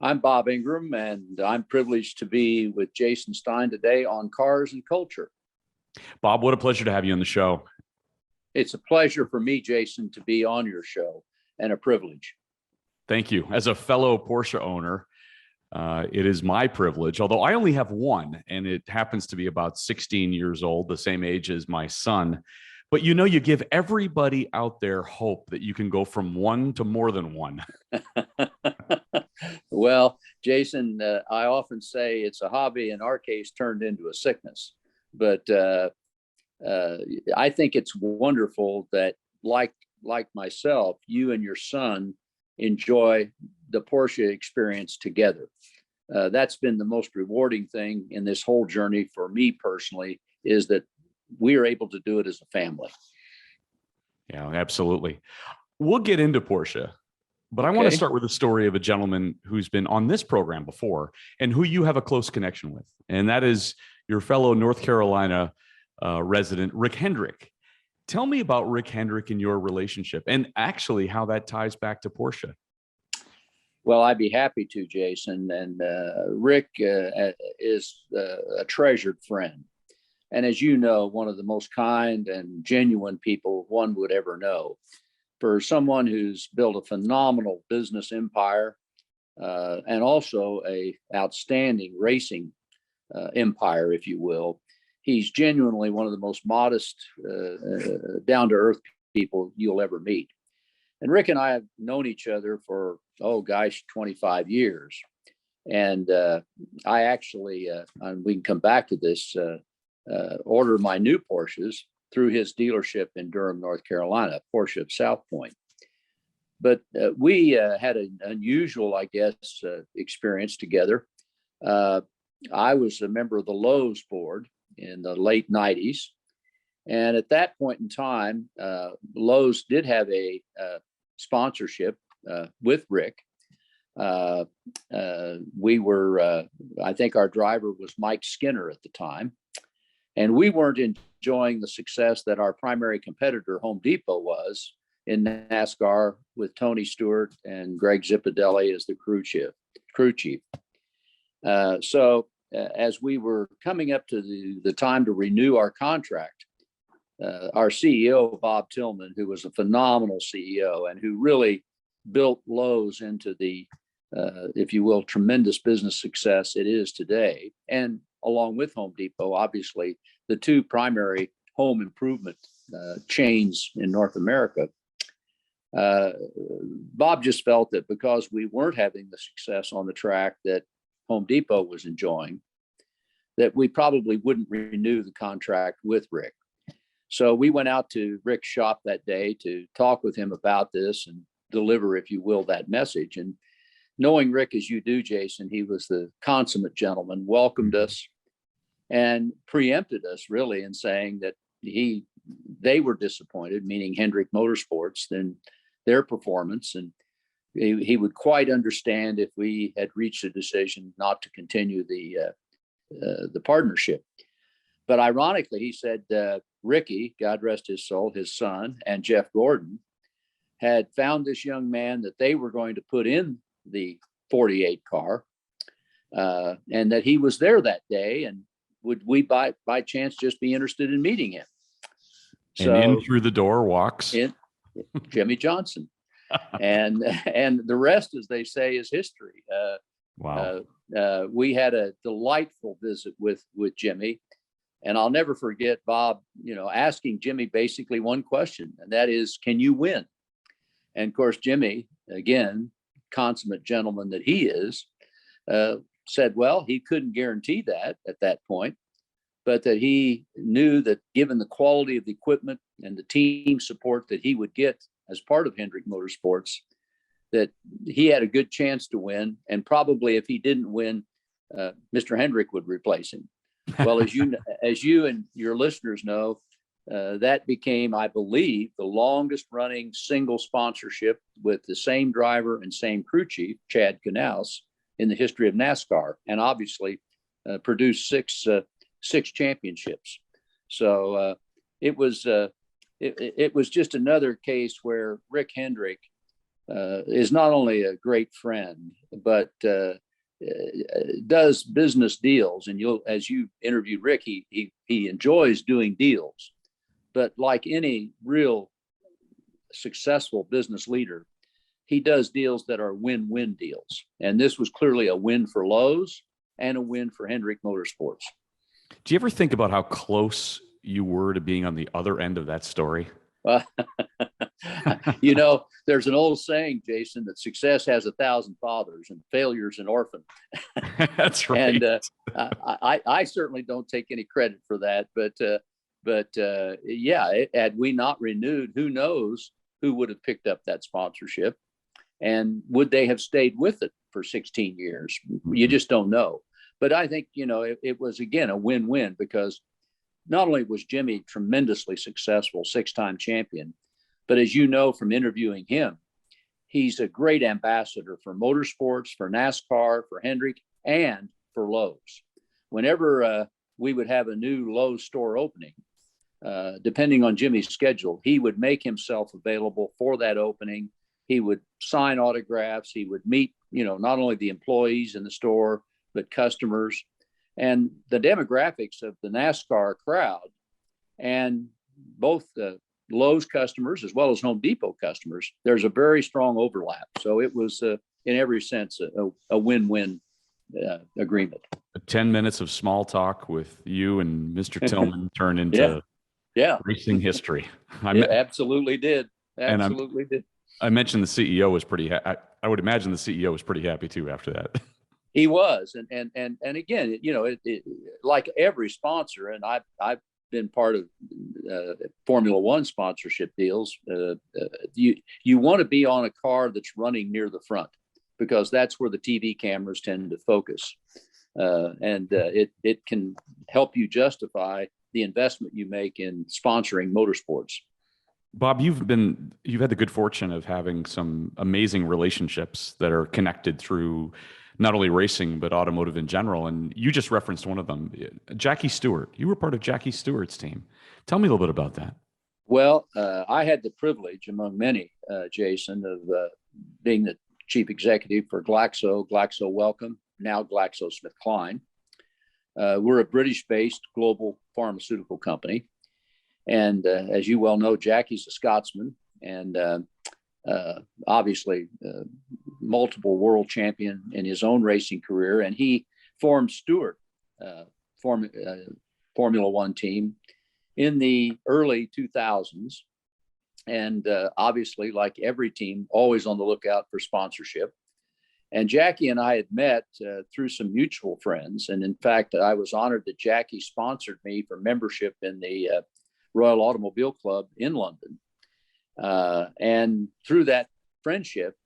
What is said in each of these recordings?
I'm Bob Ingram, and I'm privileged to be with Jason Stein today on cars and culture. Bob, what a pleasure to have you on the show. It's a pleasure for me, Jason, to be on your show, and a privilege. Thank you. As a fellow Porsche owner, it is my privilege, although I only have one, and it happens to be about 16 years old, the same age as my son. But you give everybody out there hope that you can go from one to more than one. Well, Jason, I often say it's a hobby, in our case, turned into a sickness. But I think it's wonderful that, like myself, you and your son enjoy the Porsche experience together. That's been the most rewarding thing in this whole journey for me personally, is that we are able to do it as a family. Yeah, absolutely. We'll get into Porsche, but I want to start with a story of a gentleman who's been on this program before and who you have a close connection with. And that is your fellow North Carolina resident, Rick Hendrick. Tell me about Rick Hendrick and your relationship, and actually how that ties back to Porsche. Well, I'd be happy to, Jason. And Rick is a treasured friend. And as you know, one of the most kind and genuine people one would ever know. For someone who's built a phenomenal business empire and also a outstanding racing empire, if you will, he's genuinely one of the most modest, down-to-earth people you'll ever meet. And Rick and I have known each other for, 25 years. And I actually, and we can come back to this, order my new Porsches through his dealership in Durham, North Carolina, Porsche of South Point. But we had an unusual, experience together. I was a member of the Lowe's board in the late 90s. And at that point in time, Lowe's did have a sponsorship with Rick. We were, I think our driver was Mike Skinner at the time. And we weren't enjoying the success that our primary competitor, Home Depot, was in NASCAR, with Tony Stewart and Greg Zipadelli as the crew chief. So as we were coming up to the time to renew our contract, our CEO, Bob Tillman, who was a phenomenal CEO and who really built Lowe's into the, if you will, tremendous business success it is today, and along with Home Depot, obviously, the two primary home improvement chains in North America. Bob just felt that because we weren't having the success on the track that Home Depot was enjoying, that we probably wouldn't renew the contract with Rick. So we went out to Rick's shop that day to talk with him about this and deliver, if you will, that message. And knowing Rick as you do, Jason, he was the consummate gentleman, welcomed us and preempted us really in saying that they were disappointed, meaning Hendrick Motorsports, in their performance. And he would quite understand if we had reached a decision not to continue the partnership. But ironically, he said Ricky, God rest his soul, his son, and Jeff Gordon had found this young man that they were going to put in the 48 car, and that he was there that day, and would we by chance just be interested in meeting him? So and in through the door walks Jimmy Johnson. and the rest, as they say, is history. Wow. We had a delightful visit with Jimmy, and I'll never forget Bob, asking Jimmy basically one question, and that is, can you win? And of course, Jimmy, again, consummate gentleman that he is, said, well, he couldn't guarantee that at that point, but that he knew that given the quality of the equipment and the team support that he would get as part of Hendrick Motorsports, that he had a good chance to win. And probably if he didn't win, Mr. Hendrick would replace him. Well, as you and your listeners know, that became, I believe, the longest running single sponsorship with the same driver and same crew chief, Chad Knaus, in the history of NASCAR, and obviously produced six championships. So it was just another case where Rick Hendrick is not only a great friend, but does business deals. And as you interviewed Rick, he enjoys doing deals. But like any real successful business leader, he does deals that are win-win deals. And this was clearly a win for Lowe's and a win for Hendrick Motorsports. Do you ever think about how close you were to being on the other end of that story? There's an old saying, Jason, that success has 1,000 fathers and failure's an orphan. That's right. And I certainly don't take any credit for that. But had we not renewed, who knows who would have picked up that sponsorship, and would they have stayed with it for 16 years? You just don't know. But I think, it was, again, a win-win, because not only was Jimmy tremendously successful, 6-time champion, but as you know from interviewing him, he's a great ambassador for motorsports, for NASCAR, for Hendrick, and for Lowe's. Whenever we would have a new Lowe's store opening, depending on Jimmy's schedule, he would make himself available for that opening. He would sign autographs. He would meet, not only the employees in the store, but customers. And the demographics of the NASCAR crowd, and both the Lowe's customers as well as Home Depot customers, there's a very strong overlap. So it was, in every sense, a win-win agreement. 10 minutes of small talk with you and Mr. Tillman turned into racing history. Absolutely did. Absolutely did. I mentioned the CEO was pretty. I would imagine the CEO was pretty happy too after that. He was, and again, like every sponsor, and I've been part of Formula One sponsorship deals. You want to be on a car that's running near the front, because that's where the TV cameras tend to focus, and it can help you justify the investment you make in sponsoring motorsports. Bob, you've had the good fortune of having some amazing relationships that are connected through not only racing, but automotive in general. And you just referenced one of them, Jackie Stewart. You were part of Jackie Stewart's team. Tell me a little bit about that. Well, I had the privilege, among many, Jason, of being the chief executive for Glaxo Wellcome, now GlaxoSmithKline. We're a British-based global pharmaceutical company. And as you well know, Jackie's a Scotsman, and obviously multiple world champion in his own racing career. And he formed Stewart Formula One team in the early 2000s. And obviously, like every team, always on the lookout for sponsorship. And Jackie and I had met through some mutual friends. And in fact, I was honored that Jackie sponsored me for membership in the Royal Automobile Club in London. And through that friendship,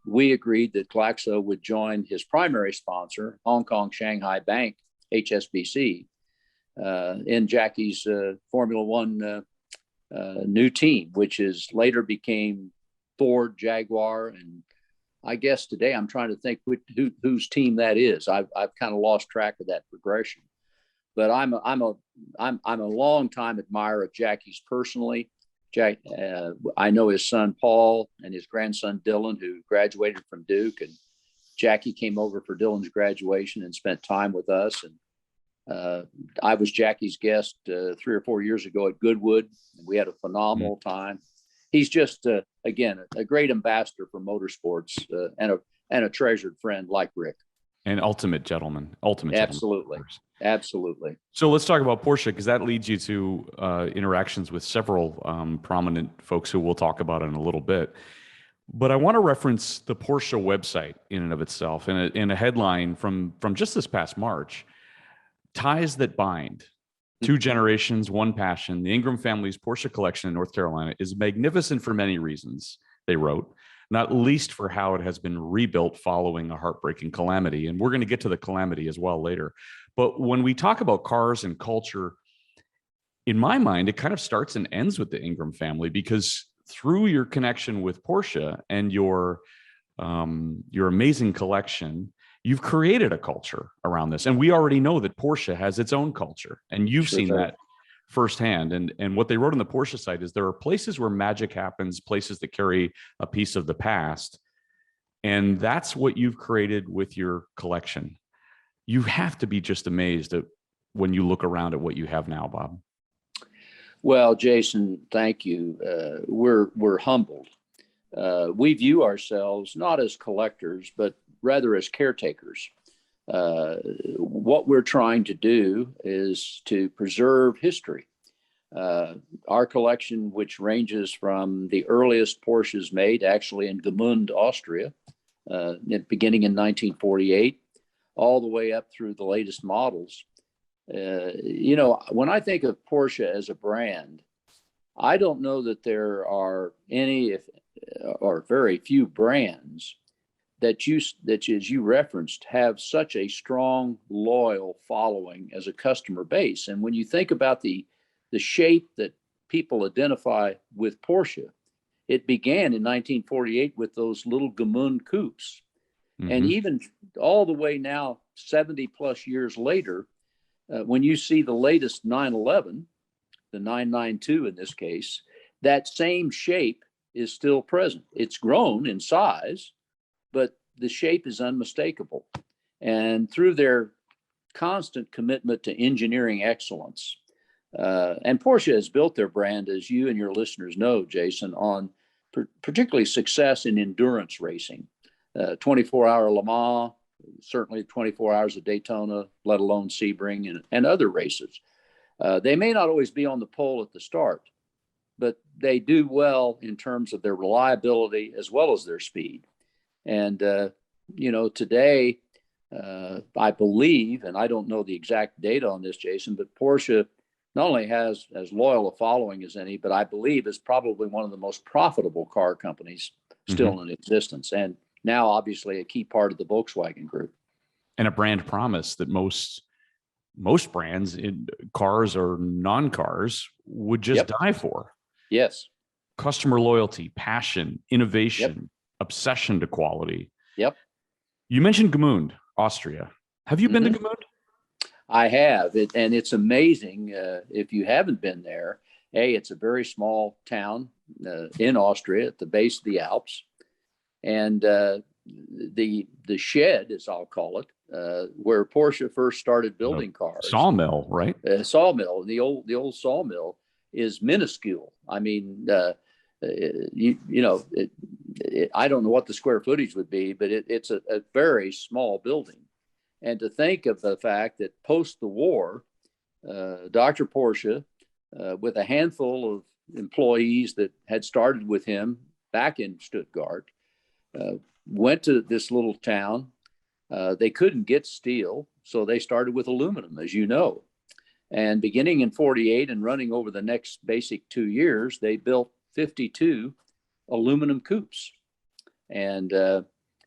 we agreed that Glaxo would join his primary sponsor, Hong Kong Shanghai Bank, HSBC, in Jackie's Formula One new team, which is later became Ford, Jaguar, and I guess today I'm trying to think whose team that is. I've kind of lost track of that progression, but I'm a long time admirer of Jackie's personally. I know his son Paul and his grandson Dylan, who graduated from Duke, and Jackie came over for Dylan's graduation and spent time with us. And I was Jackie's guest 3 or 4 years ago at Goodwood, and we had a phenomenal time. He's just again a great ambassador for motorsports and a treasured friend like Rick. An ultimate gentleman. Absolutely. Absolutely. So let's talk about Porsche, because that leads you to interactions with several prominent folks who we'll talk about in a little bit. But I want to reference the Porsche website in and of itself, in a headline from just this past March: Ties That Bind. 2 generations, 1 passion. The Ingram family's Porsche collection in North Carolina is magnificent for many reasons, they wrote, not least for how it has been rebuilt following a heartbreaking calamity. And we're going to get to the calamity as well later. But when we talk about cars and culture, in my mind, it kind of starts and ends with the Ingram family, because through your connection with Porsche and your amazing collection, you've created a culture around this. And we already know that Porsche has its own culture, and you've seen that firsthand. And what they wrote on the Porsche site is there are places where magic happens, places that carry a piece of the past. And that's what you've created with your collection. You have to be just amazed at when you look around at what you have now, Bob. Well, Jason, thank you. We're humbled. We view ourselves not as collectors, but rather as caretakers. What we're trying to do is to preserve history. Our collection, which ranges from the earliest Porsches made actually in Gmünd, Austria, beginning in 1948, all the way up through the latest models. When I think of Porsche as a brand, I don't know that there are any, or very few brands that as you referenced, have such a strong, loyal following as a customer base. And when you think about the shape that people identify with Porsche, it began in 1948 with those little Gmünd coupes. Mm-hmm. And even all the way now, 70 plus years later, when you see the latest 911, the 992 in this case, that same shape is still present. It's grown in size, but the shape is unmistakable. And through their constant commitment to engineering excellence, and Porsche has built their brand, as you and your listeners know, Jason, on particularly success in endurance racing, 24-hour Le Mans, certainly 24 hours of Daytona, let alone Sebring and other races. They may not always be on the pole at the start, but they do well in terms of their reliability as well as their speed. And, today, I believe, and I don't know the exact data on this, Jason, but Porsche not only has as loyal a following as any, but I believe is probably one of the most profitable car companies still mm-hmm. in existence. And now, obviously, a key part of the Volkswagen Group. And a brand promise that most brands in cars or non-cars would just yep. die for. Yes. Customer loyalty, passion, innovation, yep. obsession to quality. Yep. You mentioned Gmünd, Austria. Have you mm-hmm. been to Gmünd? I have. And it's amazing if you haven't been there. It's a very small town in Austria at the base of the Alps. And the shed, as I'll call it, where Porsche first started building cars. Sawmill, right? Sawmill. The old sawmill is minuscule. I mean, I don't know what the square footage would be, but it's a very small building. And to think of the fact that post the war, Dr. Porsche, with a handful of employees that had started with him back in Stuttgart, went to this little town. They couldn't get steel, so they started with aluminum, as you know. And beginning in 48 and running over the next basic 2 years, they built 52 aluminum coupes. And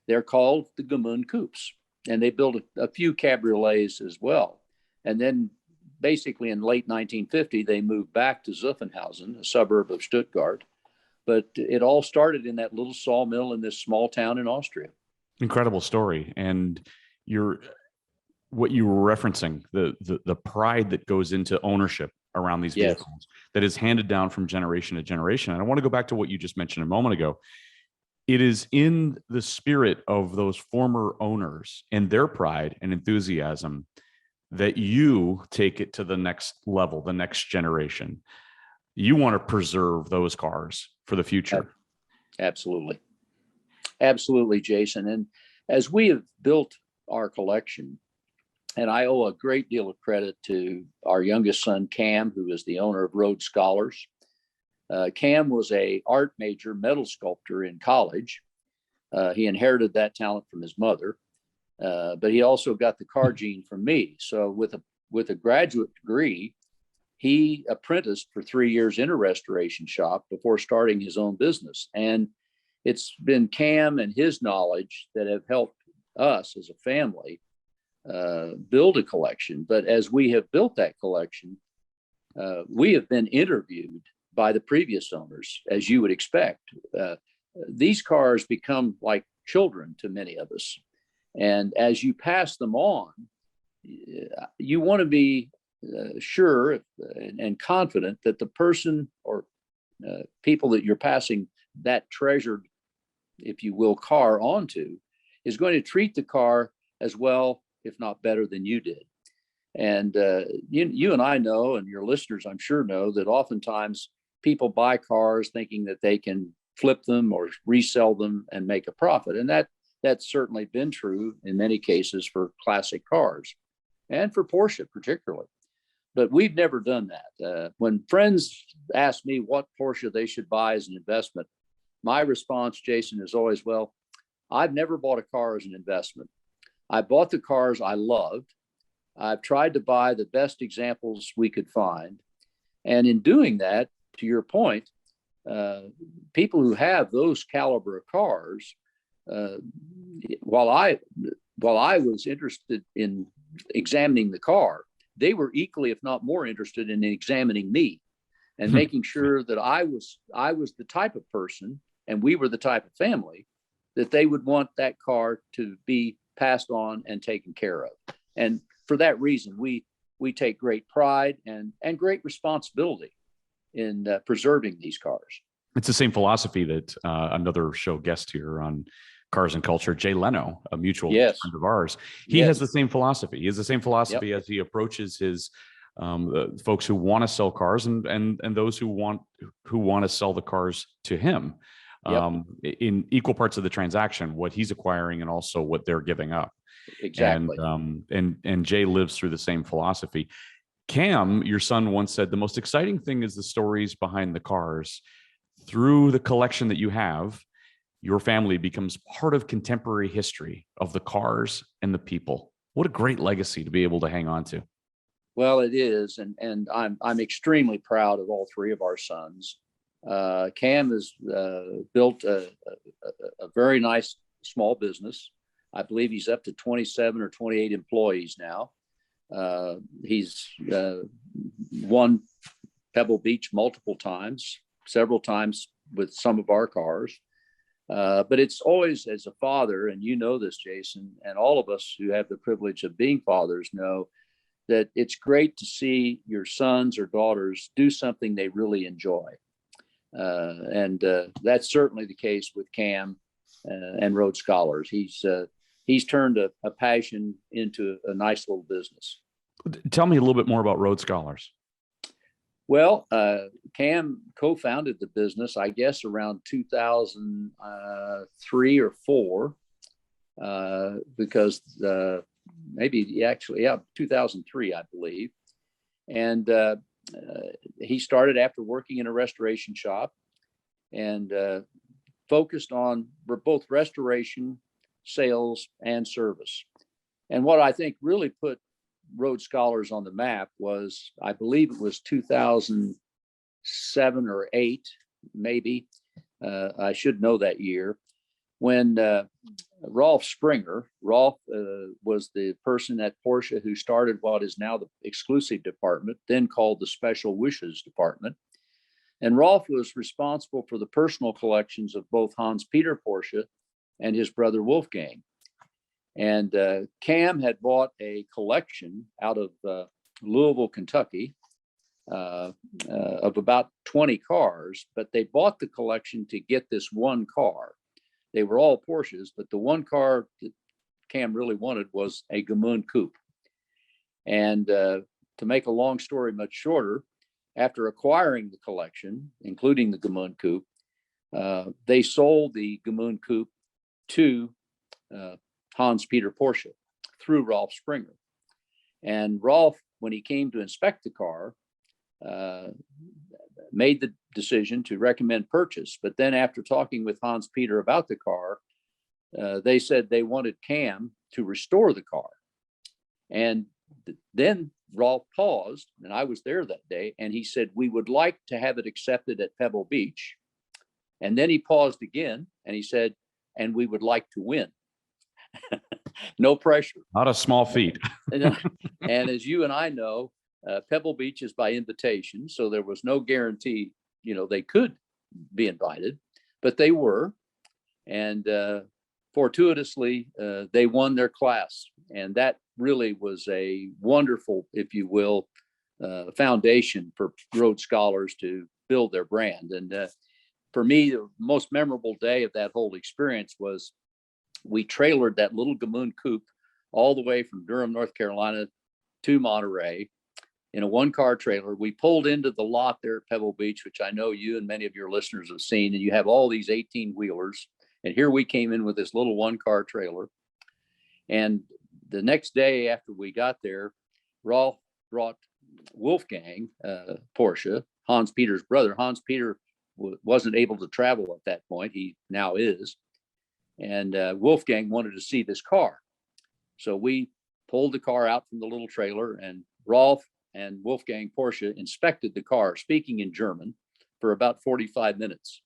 they're called the Gmünd coupes. And they built a few cabriolets as well. And then basically in late 1950, they moved back to Zuffenhausen, a suburb of Stuttgart. But it all started in that little sawmill in this small town in Austria. Incredible story. And what you were referencing, the pride that goes into ownership around these vehicles yes. that is handed down from generation to generation. And I want to go back to what you just mentioned a moment ago. It is in the spirit of those former owners and their pride and enthusiasm that you take it to the next level, the next generation. You want to preserve those cars for the future. Absolutely. Absolutely, Jason. And as we have built our collection, and I owe a great deal of credit to our youngest son, Cam, who is the owner of Rhodes Scholars. Cam was an art major, metal sculptor in college. He inherited that talent from his mother, but he also got the car gene from me. So with a graduate degree, he apprenticed for 3 years in a restoration shop before starting his own business. And it's been Cam and his knowledge that have helped us as a family build a collection. But as we have built that collection, we have been interviewed by the previous owners, as you would expect. These cars become like children to many of us. And as you pass them on, you want to be sure and confident that the person or people that you're passing that treasured, if you will, car onto is going to treat the car as well, if not better than you did. And you and I know, and your listeners, I'm sure, know that oftentimes people buy cars thinking that they can flip them or resell them and make a profit. And that's certainly been true in many cases for classic cars and for Porsche particularly. But we've never done that. When friends ask me what Porsche they should buy as an investment, my response, Jason, is always, well, I've never bought a car as an investment. I bought the cars I loved. I've tried to buy the best examples we could find. And in doing that, to your point, people who have those caliber of cars, while I was interested in examining the car, they were equally, if not more, interested in examining me and making sure that I was the type of person, and we were the type of family that they would want that car to be passed on and taken care of. And for that reason, we take great pride and great responsibility in preserving these cars. It's the same philosophy that another show guest here on Cars and Culture, Jay Leno, a mutual friend of ours, he has the same philosophy. He has the same philosophy as he approaches his folks who want to sell cars and those who want to sell the cars to him in equal parts of the transaction, what he's acquiring and also what they're giving up. Exactly. And Jay lives through the same philosophy. Cam, your son, once said the most exciting thing is the stories behind the cars. Through the collection that you have, your family becomes part of contemporary history of the cars and the people. What a great legacy to be able to hang on to. Well, it is, and I'm extremely proud of all three of our sons. Cam has built a very nice small business. I believe he's up to 27 or 28 employees now. He's won Pebble Beach multiple times, several times with some of our cars. But it's always, as a father, and you know this, Jason, and all of us who have the privilege of being fathers know that it's great to see your sons or daughters do something they really enjoy. And that's certainly the case with Cam and Rhodes Scholars. He's turned a passion into a nice little business. Tell me a little bit more about Rhodes Scholars. Well, Cam co-founded the business, I guess, around 2003 or 4, because maybe actually, 2003, I believe. And he started after working in a restoration shop and focused on both restoration, sales, and service. And what I think really put Rhodes Scholars on the map was, I believe it was 2007 or 8, maybe. I should know that year, when Rolf Springer, was the person at Porsche who started what is now the exclusive department, then called the Special Wishes department. And Rolf was responsible for the personal collections of both Hans Peter Porsche and his brother Wolfgang. And Cam had bought a collection out of Louisville, Kentucky, of about 20 cars, but they bought the collection to get this one car. They were all Porsches, but the one car that Cam really wanted was a Gamoon Coupe. And to make a long story much shorter, after acquiring the collection, including the Gamoon Coupe, they sold the Gamoon Coupe to Hans Peter Porsche through Rolf Springer. And Rolf, when he came to inspect the car, made the decision to recommend purchase. But then after talking with Hans Peter about the car, they said they wanted Cam to restore the car. And then Rolf paused, and I was there that day, and he said, we would like to have it accepted at Pebble Beach. And then he paused again, and he said, and we would like to win. No pressure. Not a small feat. And as you and I know, Pebble Beach is by invitation, so there was no guarantee, they could be invited, but they were. And fortuitously, they won their class. And that really was a wonderful, if you will, foundation for Rhodes Scholars to build their brand. And for me, the most memorable day of that whole experience was we trailered that little Gamoon coupe all the way from Durham, North Carolina to Monterey in a one-car trailer. We pulled into the lot there at Pebble Beach, which I know you and many of your listeners have seen, and you have all these 18-wheelers. And here we came in with this little one-car trailer. And the next day after we got there, Rolf brought Wolfgang Porsche, Hans Peter's brother. Hans Peter wasn't able to travel at that point. He now is. And Wolfgang wanted to see this car. So we pulled the car out from the little trailer, and Rolf and Wolfgang Porsche inspected the car, speaking in German, for about 45 minutes.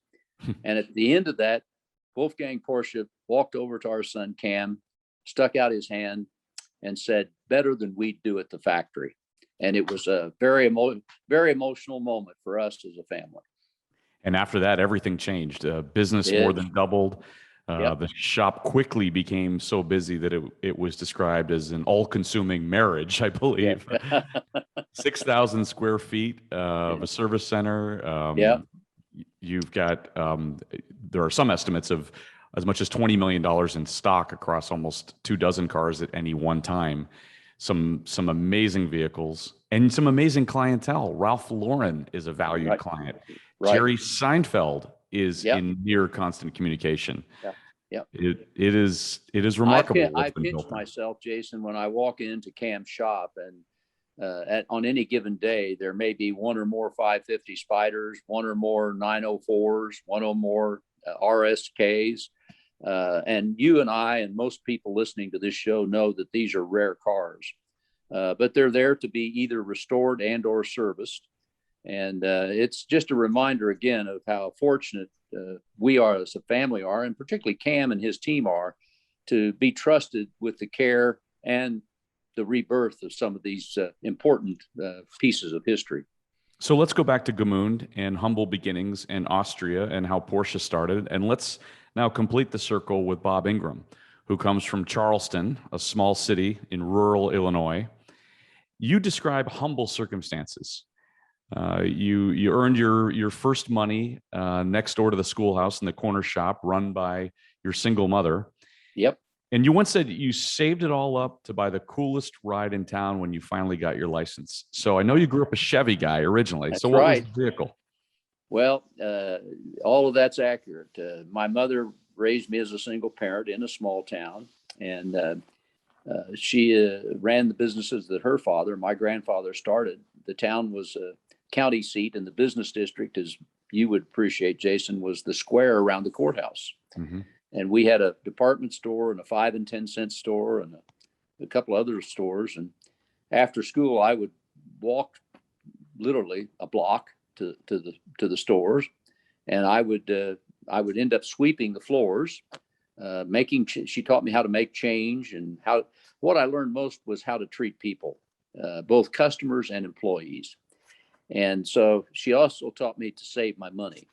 And at the end of that, Wolfgang Porsche walked over to our son Cam, stuck out his hand, and said, "Better than we'd do at the factory." And it was a very emotional moment for us as a family. And after that, everything changed. Business more than doubled. The shop quickly became so busy that it was described as an all-consuming marriage, I believe. 6,000 square feet of a service center. You've got, there are some estimates of as much as $20 million in stock across almost 24 cars at any one time. Some amazing vehicles and some amazing clientele. Ralph Lauren is a valued client. Jerry Seinfeld is in near constant communication. It is remarkable. I pinch myself, Jason, when I walk into Cam's shop, and on any given day, there may be one or more 550 Spiders, one or more 904s, one or more RSKs. And you and I and most people listening to this show know that these are rare cars, but they're there to be either restored and or serviced. And it's just a reminder again of how fortunate we are as a family are, and particularly Cam and his team are, to be trusted with the care and the rebirth of some of these important pieces of history. So let's go back to Gmünd and humble beginnings in Austria and how Porsche started. And let's now complete the circle with Bob Ingram, who comes from Charleston, a small city in rural Illinois. You describe humble circumstances. You earned your first money next door to the schoolhouse in the corner shop run by your single mother. Yep. And you once said you saved it all up to buy the coolest ride in town when you finally got your license. So I know you grew up a Chevy guy originally. That's so what right. was the vehicle? Well, all of that's accurate. My mother raised me as a single parent in a small town, and she ran the businesses that her father, my grandfather, started. The town was a county seat, and the business district, as you would appreciate, Jason, was the square around the courthouse. Mm-hmm. And we had a department store and a 5 and 10 cent store and a couple other stores. And after school, I would walk literally a block to the stores, and I would end up sweeping the floors, she taught me how to make change, and what I learned most was how to treat people, both customers and employees. And so she also taught me to save my money.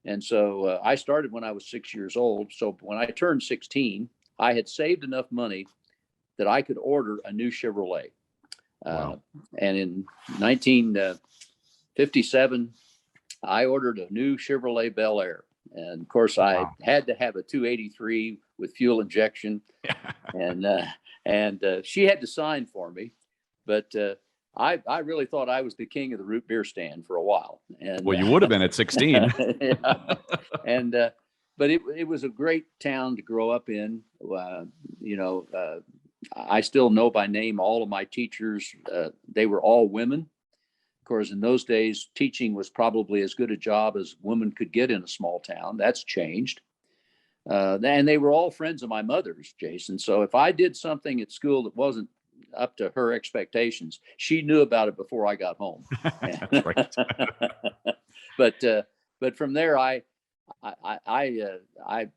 And so I started when I was 6 years old. So when I turned 16, I had saved enough money that I could order a new Chevrolet. Wow. And in 1957, I ordered a new Chevrolet Bel Air. And of course, I had to have a 283 with fuel injection. and she had to sign for me. But I really thought I was the king of the root beer stand for a while. And well, you would have been at 16. And but it was a great town to grow up in. I still know by name all of my teachers. They were all women. Of course, in those days, teaching was probably as good a job as women could get in a small town. That's changed. And they were all friends of my mother's, Jason. So if I did something at school that wasn't up to her expectations, she knew about it before I got home. That's right. But from there, I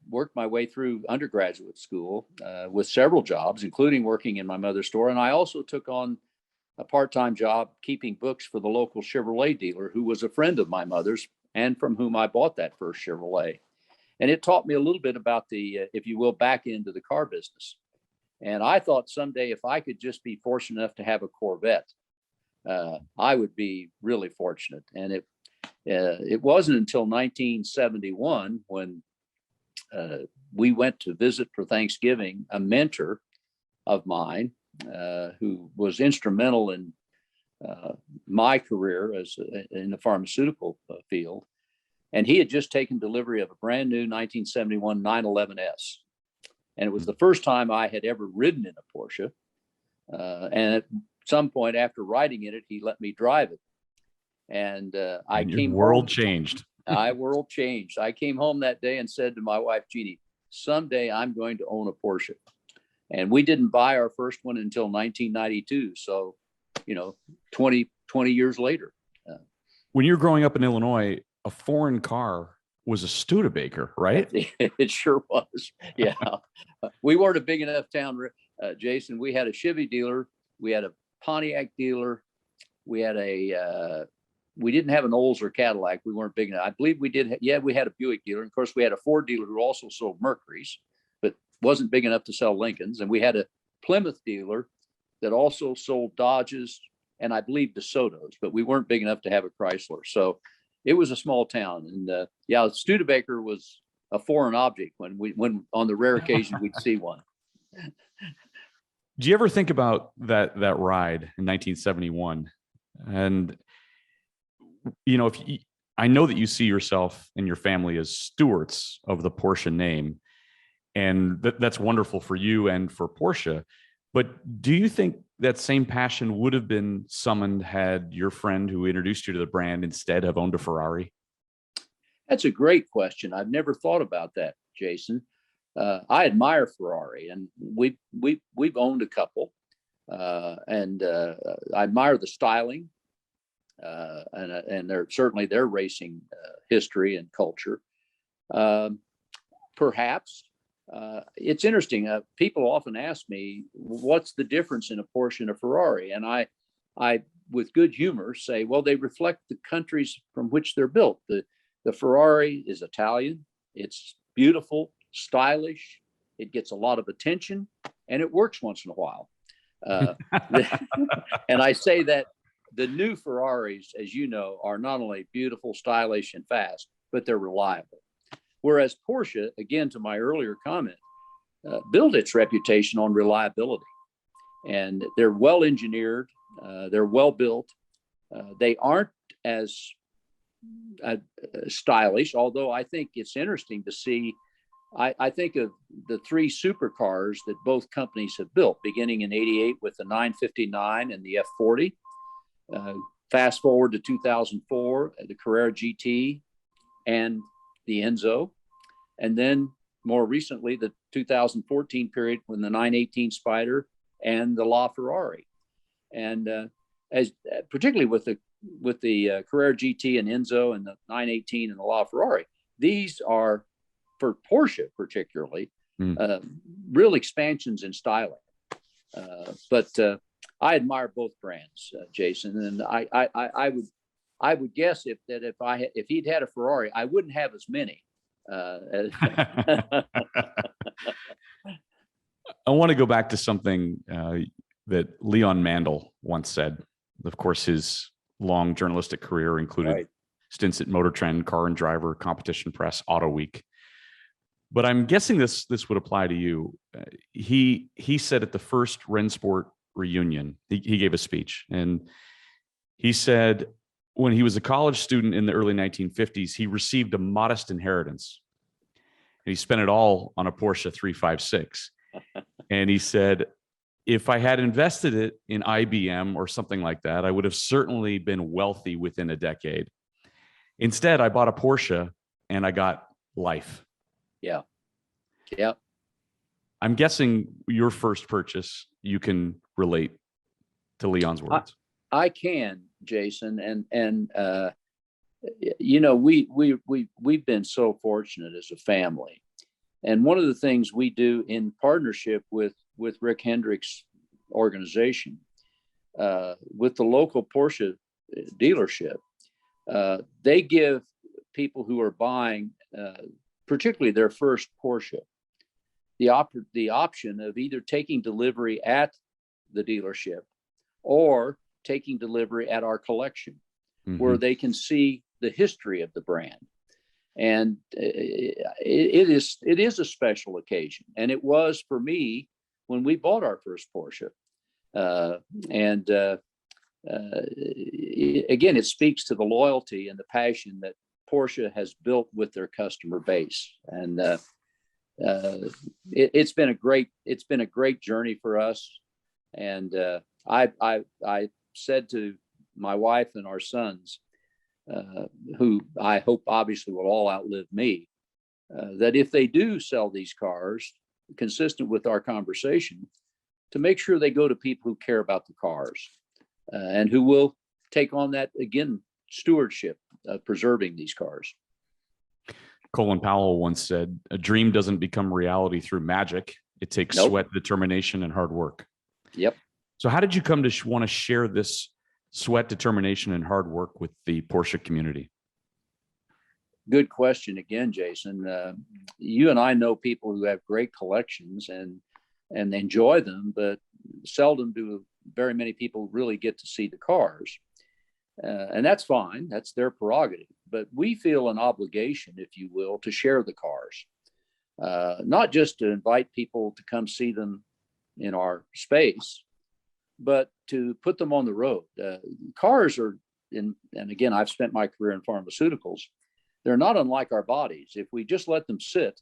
worked my way through undergraduate school with several jobs, including working in my mother's store. And I also took on a part-time job keeping books for the local Chevrolet dealer, who was a friend of my mother's and from whom I bought that first Chevrolet. And it taught me a little bit about the, if you will, back end of the car business. And I thought someday if I could just be fortunate enough to have a Corvette, I would be really fortunate. And it wasn't until 1971 when we went to visit for Thanksgiving a mentor of mine who was instrumental in my career as in the pharmaceutical field. And he had just taken delivery of a brand new 1971 911S. And it was the first time I had ever ridden in a Porsche. And at some point after riding in it, he let me drive it. And I came world changed. World changed. I came home that day and said to my wife, Jeannie, someday I'm going to own a Porsche. And we didn't buy our first one until 1992. So, 20 years later. When you're growing up in Illinois, a foreign car was a Studebaker, right? It sure was. Yeah. We weren't a big enough town, Jason. We had a Chevy dealer. We had a Pontiac dealer. We had we didn't have an Olds or Cadillac. We weren't big enough. I believe we did. We had a Buick dealer. And of course, we had a Ford dealer who also sold Mercuries, but wasn't big enough to sell Lincolns. And we had a Plymouth dealer that also sold Dodges and I believe DeSotos, but we weren't big enough to have a Chrysler. So it was a small town. And Studebaker was a foreign object when on the rare occasion we'd see one. Do you ever think about that ride in 1971? And I know that you see yourself and your family as stewards of the Porsche name, and that's wonderful for you and for Porsche. But do you think that same passion would have been summoned had your friend who introduced you to the brand instead have owned a Ferrari? That's a great question. I've never thought about that, Jason. I admire Ferrari, and we've owned a couple, and I admire the styling, and their racing history and culture. Perhaps it's interesting. People often ask me, "What's the difference in a Porsche and a Ferrari?" And I, with good humor, say, "Well, they reflect the countries from which they're built. The Ferrari is Italian. It's beautiful, stylish. It gets a lot of attention, and it works once in a while." And I say that the new Ferraris, as you know, are not only beautiful, stylish, and fast, but they're reliable. Whereas Porsche, again, to my earlier comment, built its reputation on reliability. And they're well engineered, they're well built. They aren't as stylish, although I think it's interesting to see. I think of the three supercars that both companies have built, beginning in '88 with the 959 and the F40. Fast forward to 2004, the Carrera GT and the Enzo, and then more recently the 2014 period when the 918 Spider and the LaFerrari, and particularly with the Carrera GT and Enzo and the 918 and the LaFerrari, these are for Porsche particularly real expansions in styling. But I admire both brands, Jason, and I would guess if he'd had a Ferrari, I wouldn't have as many. I want to go back to something that Leon Mandel once said. Of course, his long journalistic career included stints at Motor Trend, Car and Driver, Competition Press, Auto Week. But I'm guessing this would apply to you. He said at the first Rennsport reunion, he gave a speech, and he said, when he was a college student in the early 1950s, he received a modest inheritance. And he spent it all on a Porsche 356. And he said, if I had invested it in IBM or something like that, I would have certainly been wealthy within a decade. Instead, I bought a Porsche and I got life. Yeah. Yeah. I'm guessing your first purchase, you can relate to Leon's words. I can, Jason, and we've been so fortunate as a family, and one of the things we do in partnership with Rick Hendrick's organization, with the local Porsche dealership, they give people who are buying, particularly their first Porsche, the option of either taking delivery at the dealership or taking delivery at our collection, Mm-hmm. where they can see the history of the brand. And it is a special occasion. And it was for me when we bought our first Porsche. Again, it speaks to the loyalty and the passion that Porsche has built with their customer base. And it's been a great journey for us. And I said to my wife and our sons, who I hope obviously will all outlive me, that if they do sell these cars, consistent with our conversation, to make sure they go to people who care about the cars and who will take on that, again, stewardship of preserving these cars. Colin Powell once said, a dream doesn't become reality through magic. It takes sweat, determination, and hard work. Yep. So how did you come to want to share this sweat, determination, and hard work with the Porsche community? Good question again, Jason. You and I know people who have great collections and enjoy them, but seldom do very many people really get to see the cars. And that's fine. That's their prerogative. But we feel an obligation, if you will, to share the cars, not just to invite people to come see them in our space, but to put them on the road. Cars are, and again, I've spent my career in pharmaceuticals. They're not unlike our bodies. If we just let them sit,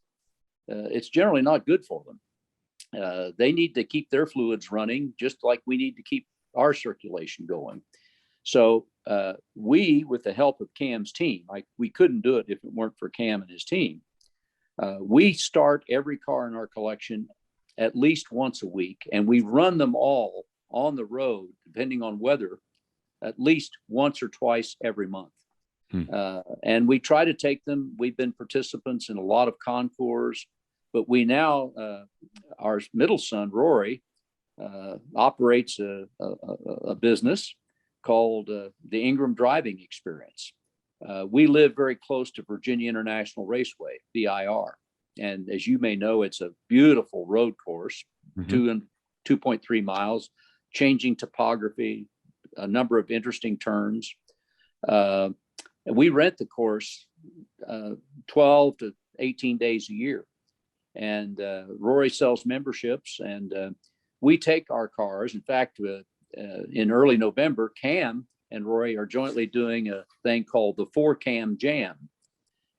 it's generally not good for them. They need to keep their fluids running, just like we need to keep our circulation going. So we, with the help of Cam's team, we couldn't do it if it weren't for Cam and his team. We start every car in our collection at least once a week, and we run them all on the road, depending on weather, at least once or twice every month. And we try to take them. We've been participants in a lot of concours, but we now, our middle son, Rory, operates a business called the Ingram Driving Experience. We live very close to Virginia International Raceway, VIR. And as you may know, it's a beautiful road course, 2.3 miles, changing topography, a number of interesting turns. We rent the course 12 to 18 days a year. And Rory sells memberships, and we take our cars. In fact, in early November, Cam and Rory are jointly doing a thing called the 4Cam Jam.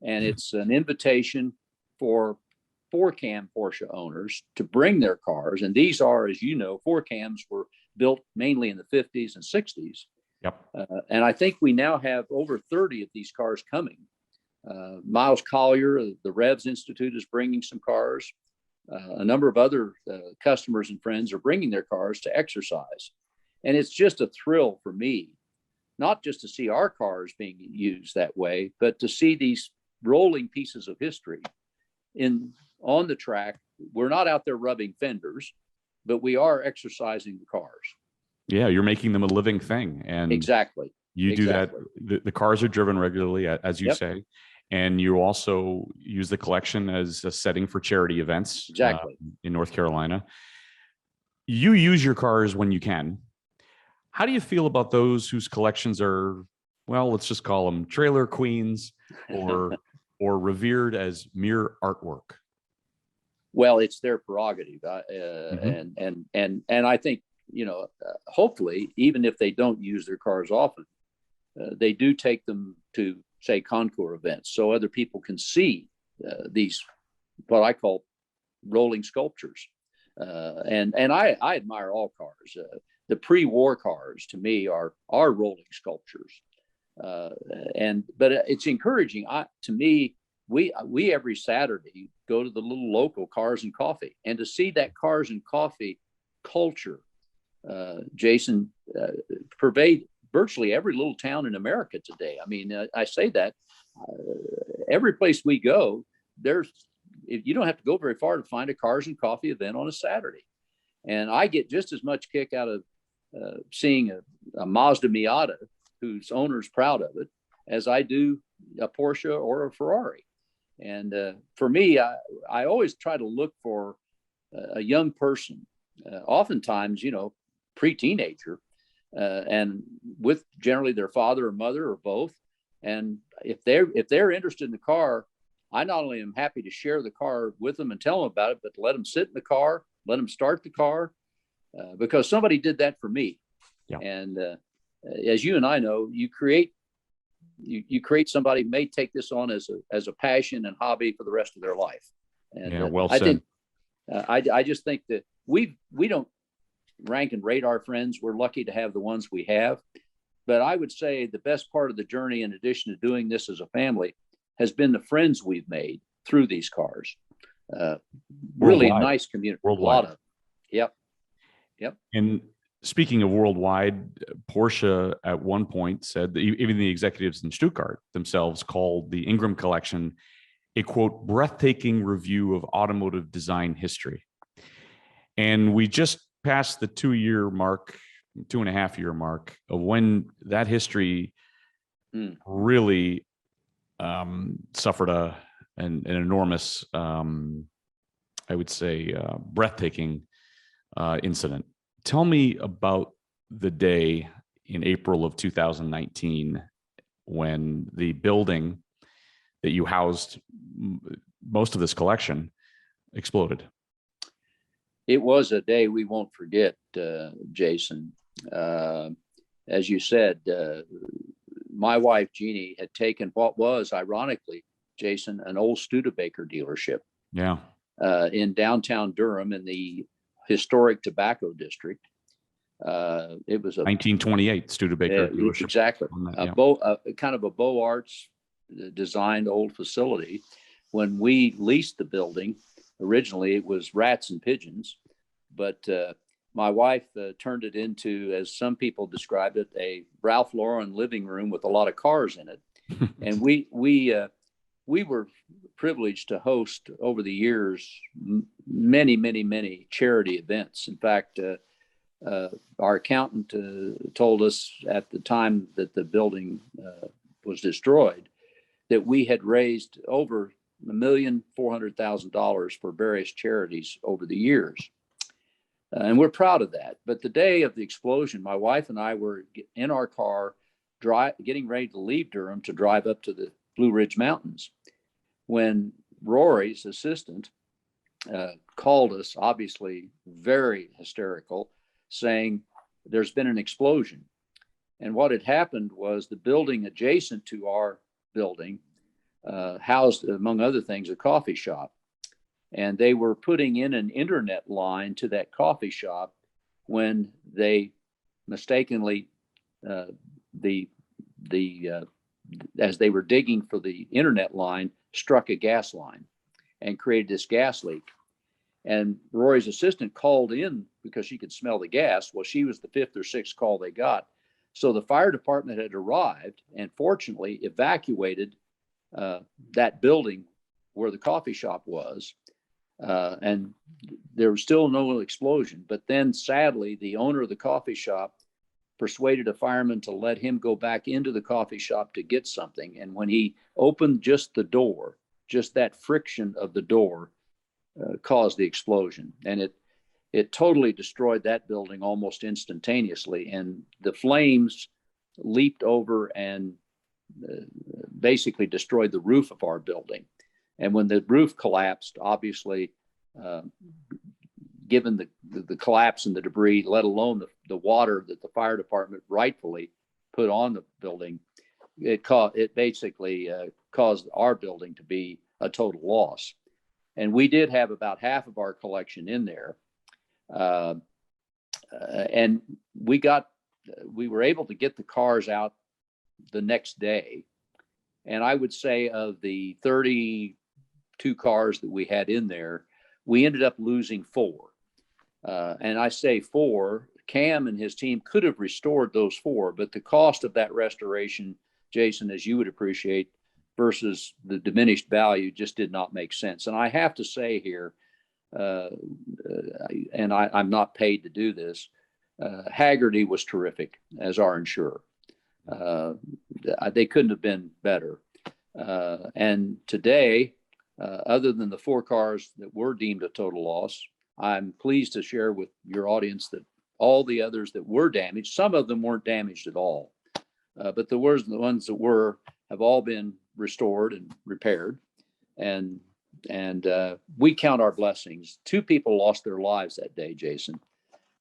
And it's an invitation for 4Cam Porsche owners to bring their cars. And these are, as you know, 4Cams were built mainly in the 50s and 60s. Yep. And I think we now have over 30 of these cars coming. Miles Collier, the Revs Institute, is bringing some cars. A number of other customers and friends are bringing their cars to exercise. And it's just a thrill for me, not just to see our cars being used that way, but to see these rolling pieces of history on the track. We're not out there rubbing fenders, but we are exercising the cars. Yeah, you're making them a living thing. And exactly. You do that. The cars are driven regularly, as you say. And you also use the collection as a setting for charity events. Exactly. In North Carolina. You use your cars when you can. How do you feel about those whose collections are, well, let's just call them trailer queens or revered as mere artwork? Well, it's their prerogative. And I think, hopefully, even if they don't use their cars often, they do take them to, say, concours events so other people can see these, what I call rolling sculptures. And I admire all cars. The pre-war cars, to me, are rolling sculptures. But it's encouraging. To me, we every Saturday go to the little local Cars and Coffee, and to see that Cars and Coffee culture, Jason, pervade virtually every little town in America today. I mean, I say that every place we go, you don't have to go very far to find a Cars and Coffee event on a Saturday. And I get just as much kick out of seeing a Mazda Miata whose owner's proud of it as I do a Porsche or a Ferrari. And for me, I always try to look for a young person, oftentimes, pre-teenager, and with generally their father or mother or both. And if they're interested in the car, I not only am happy to share the car with them and tell them about it, but let them sit in the car, let them start the car, because somebody did that for me. Yeah. And as you and I know, you create somebody who may take this on as a passion and hobby for the rest of their life. And yeah, well I said. think I just think that we don't rank and rate our friends. We're lucky to have the ones we have. But I would say the best part of the journey, in addition to doing this as a family, has been the friends we've made through these cars. Really Worldwide. nice community. Worldwide. A lot of. Yep. And speaking of worldwide, Porsche at one point said that even the executives in Stuttgart themselves called the Ingram collection a, quote, breathtaking review of automotive design history. And we just passed the 2-year mark, 2.5-year mark of when that history really suffered an enormous, I would say, breathtaking incident. Tell me about the day in April of 2019 when the building that you housed most of this collection exploded. It was a day we won't forget, Jason. As you said, my wife, Jeannie, had taken what was, ironically, Jason, an old Studebaker dealership. Yeah. In downtown Durham in the historic tobacco district. It was a 1928 Studebaker dealership. Exactly. That, yeah. Kind of a Beaux Arts designed old facility. When we leased the building, originally it was rats and pigeons, but my wife turned it into, as some people described it, a Ralph Lauren living room with a lot of cars in it. And we were privileged to host over the years many charity events. In fact, our accountant told us at the time that the building was destroyed that we had raised over $1,400,000 for various charities over the years. And we're proud of that. But the day of the explosion, my wife and I were in our car, getting ready to leave Durham to drive up to the Blue Ridge Mountains, when Rory's assistant called us, obviously very hysterical, saying there's been an explosion. And what had happened was the building adjacent to our building housed, among other things, a coffee shop. And they were putting in an internet line to that coffee shop when they mistakenly, as they were digging for the internet line, struck a gas line and created this gas leak. And Rory's assistant called in because she could smell the gas. Well, she was the 5th or 6th call they got. So the fire department had arrived and fortunately evacuated that building where the coffee shop was. And there was still no explosion. But then sadly, the owner of the coffee shop persuaded a fireman to let him go back into the coffee shop to get something. And when he opened just the door, just that friction of the door caused the explosion. And it totally destroyed that building almost instantaneously. And the flames leaped over and basically destroyed the roof of our building. And when the roof collapsed, obviously, given the collapse and the debris, let alone the water that the fire department rightfully put on the building, it basically caused our building to be a total loss. And we did have about half of our collection in there. And we were able to get the cars out the next day. And I would say of the 32 cars that we had in there, we ended up losing 4. And I say 4, Cam and his team could have restored those 4, but the cost of that restoration, Jason, as you would appreciate, versus the diminished value just did not make sense. And I have to say here, and I'm not paid to do this, Haggerty was terrific as our insurer. They couldn't have been better. And today, other than the 4 cars that were deemed a total loss, I'm pleased to share with your audience that all the others that were damaged. Some of them weren't damaged at all, but the ones that were have all been restored and repaired. And we count our blessings. 2 people lost their lives that day, Jason.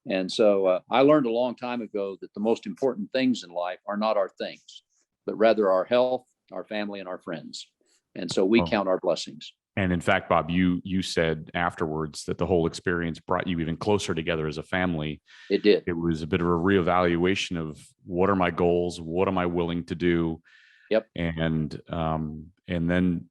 And so I learned a long time ago that the most important things in life are not our things, but rather our health, our family, and our friends. And so we count our blessings. And in fact, Bob, you said afterwards that the whole experience brought you even closer together as a family. It did. It was a bit of a reevaluation of what are my goals? What am I willing to do? Yep. And then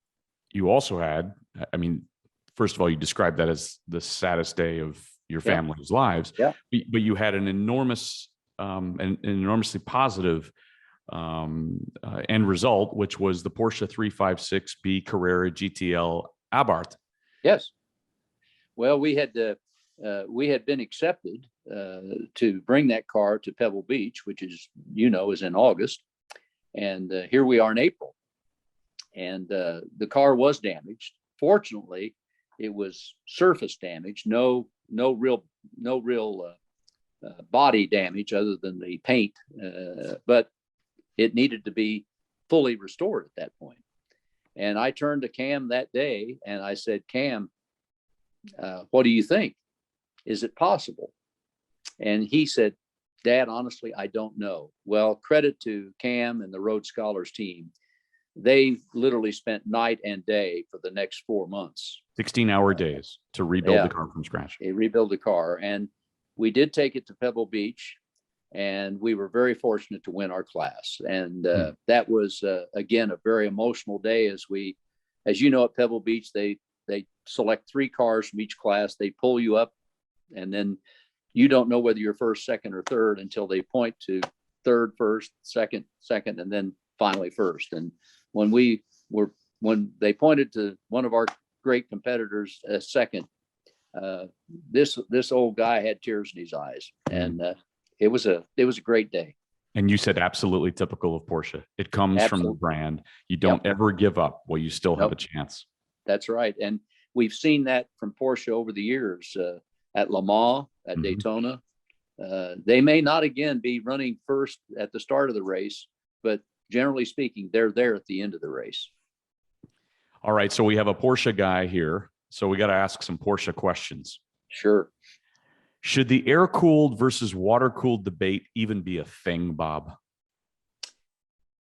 you also had, I mean, first of all, you described that as the saddest day of your family's lives. Yeah. But you had an enormous, an enormously positive end result, which was the Porsche 356B Carrera GTL Abarth. Yes. Well, we had been accepted to bring that car to Pebble Beach, which is in August, and here we are in April, and the car was damaged. Fortunately, it was surface damage, no real body damage other than the paint, but it needed to be fully restored at that point. And I turned to Cam that day and I said, Cam, what do you think? Is it possible? And he said, Dad, honestly, I don't know. Well, credit to Cam and the Road Scholars team. They literally spent night and day for the next 4 months. 16-hour days to rebuild the car from scratch. They rebuilt the car. And we did take it to Pebble Beach. And we were very fortunate to win our class. And that was, again, a very emotional day as you know, at Pebble Beach, they select 3 cars from each class. They pull you up, and then you don't know whether you're first, second, or third until they point to third, first, second, and then finally first. And when they pointed to one of our great competitors as second, this old guy had tears in his eyes. And it was a great day. And you said absolutely typical of Porsche. It comes from the brand. You don't ever give up while you still have a chance. That's right. And we've seen that from Porsche over the years at Le Mans, at Daytona. They may not again be running first at the start of the race, but generally speaking, they're there at the end of the race. All right. So we have a Porsche guy here. So we got to ask some Porsche questions. Sure. Should the air-cooled versus water-cooled debate even be a thing, Bob?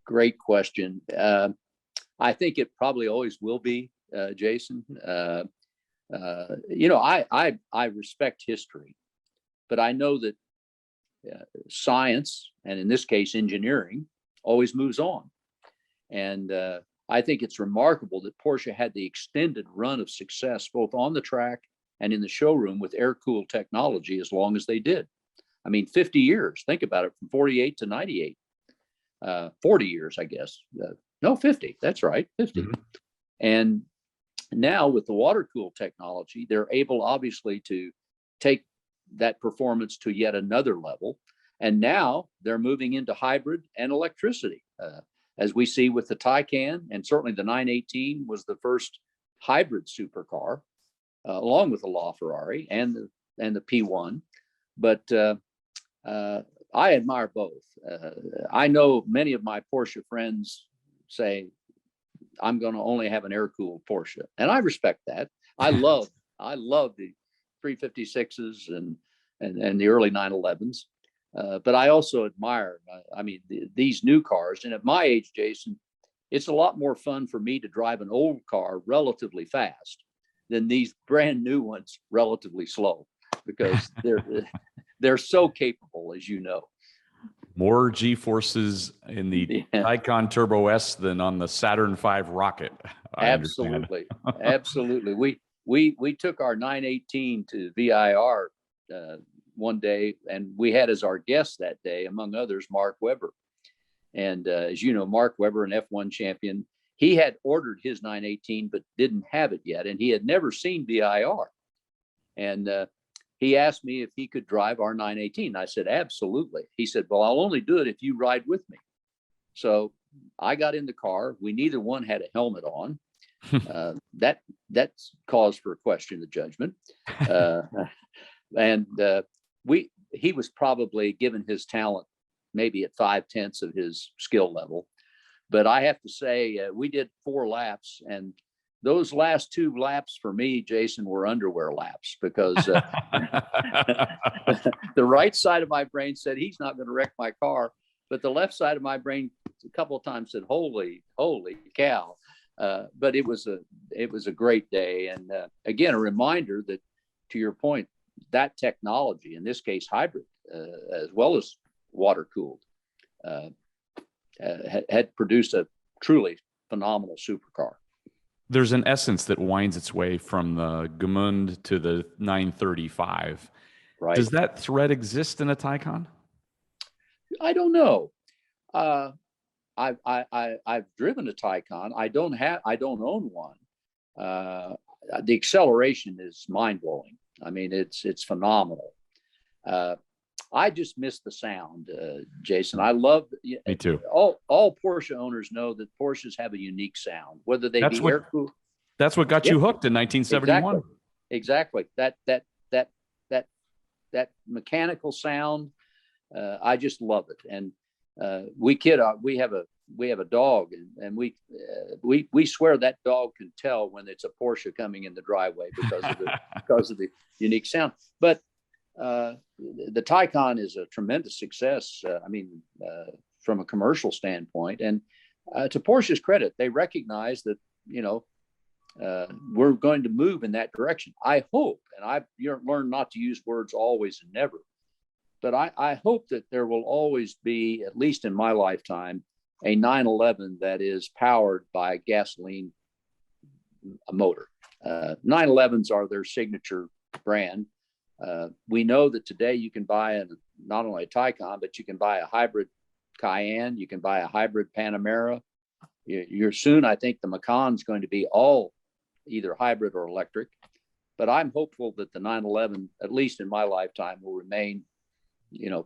Great question. I think it probably always will be, Jason. I respect history, but I know that science, and in this case, engineering, always moves on. And I think it's remarkable that Porsche had the extended run of success, both on the track and in the showroom with air-cooled technology as long as they did. I mean, 50 years, think about it, from 48 to 98, 40 years, I guess. No, 50, that's right, 50. And now with the water-cooled technology, they're able obviously to take that performance to yet another level. And now they're moving into hybrid and electricity, as we see with the Taycan, and certainly the 918 was the first hybrid supercar, along with the LaFerrari and the P1. But I admire both. I know many of my Porsche friends say, I'm going to only have an air-cooled Porsche. And I respect that. I love the 356s and the early 911s. But I also admire, these new cars. And at my age, Jason, it's a lot more fun for me to drive an old car relatively fast than these brand new ones relatively slow, because they're so capable, as you know. More G-forces in the Taycan Turbo S than on the Saturn V rocket. Absolutely. Absolutely. We took our 918 to VIR one day, and we had as our guest that day, among others, Mark Webber. And as you know, Mark Webber, an F1 champion, he had ordered his 918, but didn't have it yet. And he had never seen VIR. And he asked me if he could drive our 918. I said, absolutely. He said, well, I'll only do it if you ride with me. So I got in the car. We neither one had a helmet on. That's cause for a question of judgment. And he was probably, given his talent, maybe at 5/10 of his skill level. But I have to say, we did 4 laps, and those last 2 laps for me, Jason, were underwear laps, because the right side of my brain said he's not going to wreck my car, but the left side of my brain a couple of times said, holy cow. But it was a great day. And again, a reminder that, to your point, that technology, in this case hybrid, as well as water cooled, had produced a truly phenomenal supercar. There's an essence that winds its way from the Gemund to the 935. Right. Does that thread exist in a Taycan? I don't know. I've driven a Taycan. I don't own one. The acceleration is mind blowing. I mean, it's phenomenal. I just miss the sound, Jason. I love. Me too. All Porsche owners know that Porsches have a unique sound, whether they be air cooled. That's what got you hooked in 1971. Exactly. That mechanical sound. I just love it. And we have a dog, and we swear that dog can tell when it's a Porsche coming in the driveway because of the unique sound. But the Taycan is a tremendous success. From a commercial standpoint, and to Porsche's credit, they recognize that, we're going to move in that direction. I hope, and I've learned not to use words always and never, but I hope that there will always be, at least in my lifetime, a 911 that is powered by a gasoline motor. 911s are their signature brand. We know that today you can buy not only a Taycan, but you can buy a hybrid Cayenne, you can buy a hybrid Panamera. You're soon, I think the Macan's going to be all either hybrid or electric. But I'm hopeful that the 911, at least in my lifetime, will remain,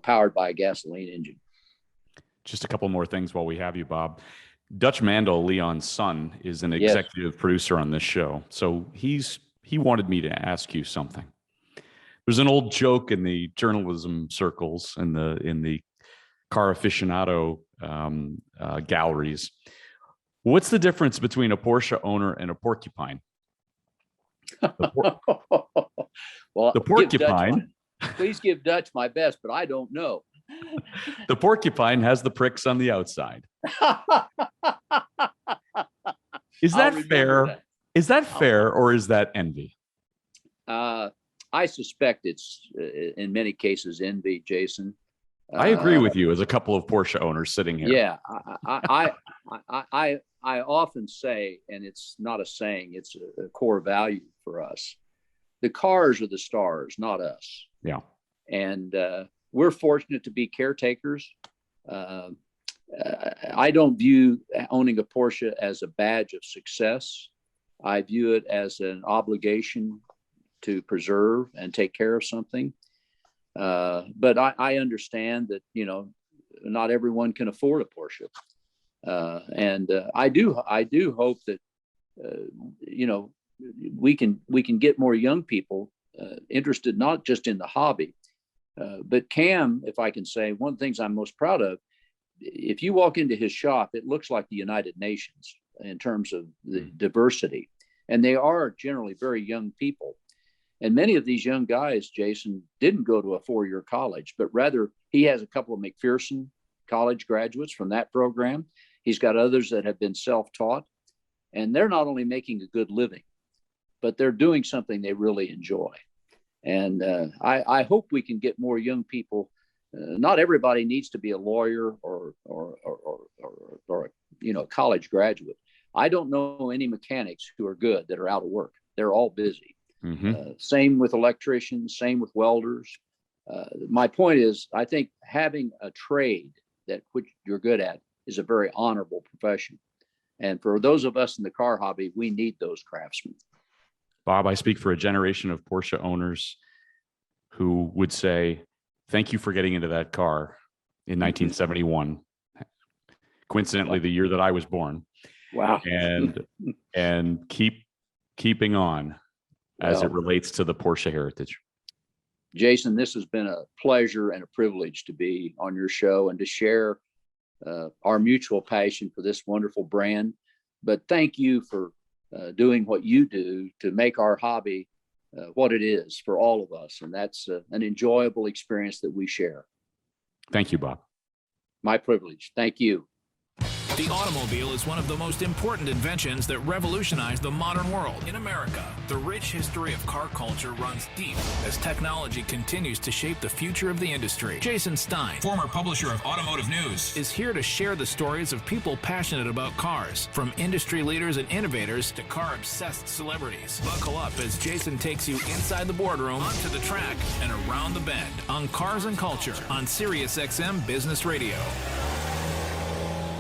powered by a gasoline engine. Just a couple more things while we have you, Bob. Dutch Mandel, Leon's son, is an executive producer on this show. So he wanted me to ask you something. There's an old joke in the journalism circles and in the car aficionado galleries. What's the difference between a Porsche owner and a porcupine? Well, the porcupine. Please give Dutch my best, but I don't know. The porcupine has the pricks on the outside. Is that fair? That. Is that fair, or is that envy? I suspect it's in many cases envy, Jason. I agree with you as a couple of Porsche owners sitting here. Yeah, I often say, and it's not a saying, it's a core value for us. The cars are the stars, not us. Yeah. And we're fortunate to be caretakers. I don't view owning a Porsche as a badge of success. I view it as an obligation to preserve and take care of something. But I understand that, not everyone can afford a Porsche. And I do hope that, we can get more young people interested, not just in the hobby, but Cam, if I can say, one of the things I'm most proud of, if you walk into his shop, it looks like the United Nations in terms of the diversity. And they are generally very young people. And many of these young guys, Jason, didn't go to a 4-year college, but rather he has a couple of McPherson college graduates from that program. He's got others that have been self-taught, and they're not only making a good living, but they're doing something they really enjoy. And I hope we can get more young people. Not everybody needs to be a lawyer or a college graduate. I don't know any mechanics who are good that are out of work. They're all busy. Mm-hmm. Same with electricians, same with welders. My point is, I think having a trade which you're good at is a very honorable profession. And for those of us in the car hobby, we need those craftsmen. Bob, I speak for a generation of Porsche owners who would say, thank you for getting into that car in 1971. Coincidentally, the year that I was born. Wow. And keeping on as it relates to the Porsche heritage. Jason, this has been a pleasure and a privilege to be on your show and to share our mutual passion for this wonderful brand. But thank you for doing what you do to make our hobby what it is for all of us. And that's an enjoyable experience that we share. Thank you, Bob. My privilege. Thank you. The automobile is one of the most important inventions that revolutionized the modern world. In America, the rich history of car culture runs deep as technology continues to shape the future of the industry. Jason Stein, former publisher of Automotive News, is here to share the stories of people passionate about cars, from industry leaders and innovators to car-obsessed celebrities. Buckle up as Jason takes you inside the boardroom, onto the track, and around the bend on Cars and Culture on SiriusXM Business Radio.